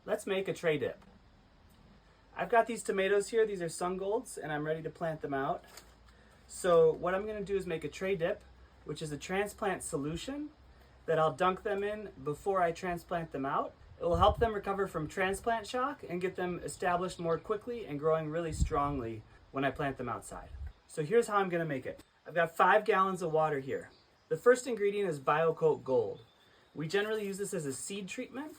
Let's make a tray dip. I've got these tomatoes here, these are Sungolds, and I'm ready to plant them out. So what I'm gonna do is make a tray dip, which is a transplant solution that I'll dunk them in before I transplant them out. It will help them recover from transplant shock and get them established more quickly and growing really strongly when I plant them outside. So here's how I'm gonna make it. I've got 5 gallons of water here. The first ingredient is BioCoat Gold. We generally use this as a seed treatment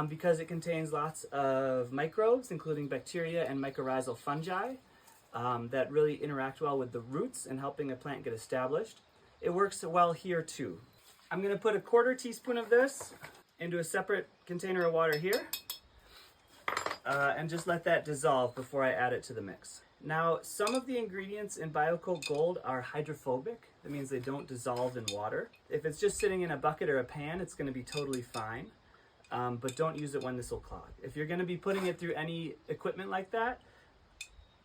because it contains lots of microbes, including bacteria and mycorrhizal fungi that really interact well with the roots and helping a plant get established. It works well here too. I'm gonna put a 1/4 teaspoon of this into a separate container of water here and just let that dissolve before I add it to the mix. Now, some of the ingredients in BioCoat Gold are hydrophobic. That means they don't dissolve in water. If it's just sitting in a bucket or a pan, it's gonna be totally fine, but don't use it when this will clog. If you're gonna be putting it through any equipment like that,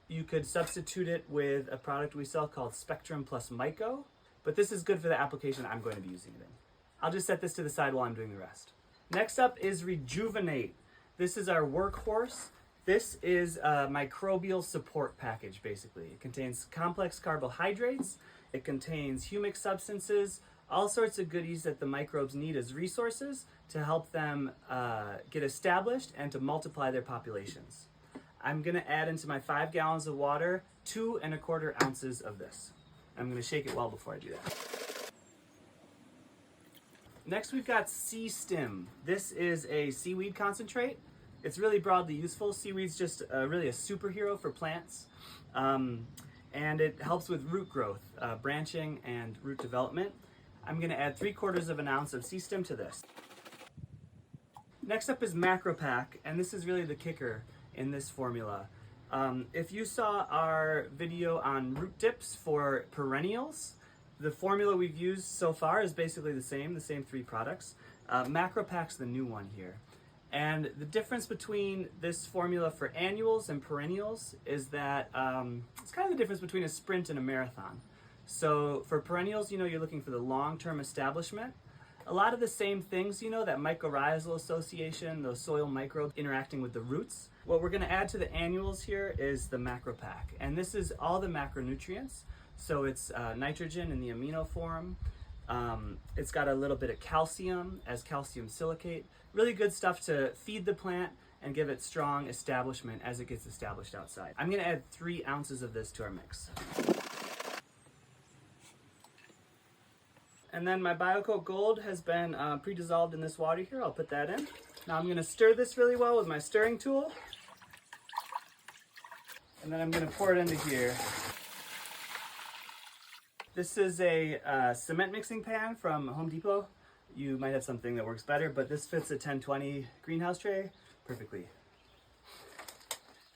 you could substitute it with a product we sell called Spectrum plus Myco, but this is good for the application I'm going to be using it in. I'll just set this to the side while I'm doing the rest. Next up is Rejuvenate. This is our workhorse. This is a microbial support package, basically. It contains complex carbohydrates, it contains humic substances, all sorts of goodies that the microbes need as resources to help them get established and to multiply their populations. I'm gonna add into my 5 gallons of water 2 1/4 ounces of this. I'm gonna shake it well before I do that. Next we've got SeaStim. This is a seaweed concentrate. It's really broadly useful. Seaweed's just really a superhero for plants. And it helps with root growth, branching and root development. I'm gonna add 3/4 ounce of SeaStim to this. Next up is MacroPak, and this is really the kicker in this formula. If you saw our video on root dips for perennials, the formula we've used so far is basically the same 3 products. MacroPak's the new one here. And the difference between this formula for annuals and perennials is that it's kind of the difference between a sprint and a marathon. So for perennials, you're looking for the long-term establishment. A lot of the same things, that mycorrhizal association, those soil microbes interacting with the roots. What we're gonna add to the annuals here is the MacroPak. And this is all the macronutrients. So it's nitrogen in the amino form. It's got a little bit of calcium as calcium silicate. Really good stuff to feed the plant and give it strong establishment as it gets established outside. I'm gonna add 3 ounces of this to our mix. And then my BioCoat Gold has been pre-dissolved in this water here. I'll put that in. Now I'm gonna stir this really well with my stirring tool. And then I'm gonna pour it into here. This is a cement mixing pan from Home Depot. You might have something that works better, but this fits a 1020 greenhouse tray perfectly.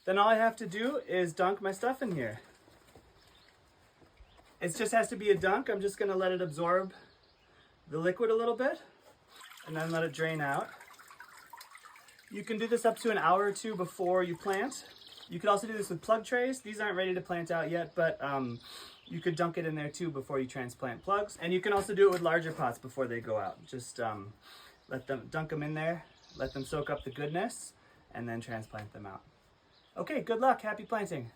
Then all I have to do is dunk my stuff in here. It just has to be a dunk. I'm just gonna let it absorb the liquid a little bit and then let it drain out. You can do this up to an hour or 2 before you plant. You could also do this with plug trays. These aren't ready to plant out yet, but you could dunk it in there too before you transplant plugs. And you can also do it with larger pots before they go out. Just dunk them in there, let them soak up the goodness, and then transplant them out. Okay, good luck, happy planting.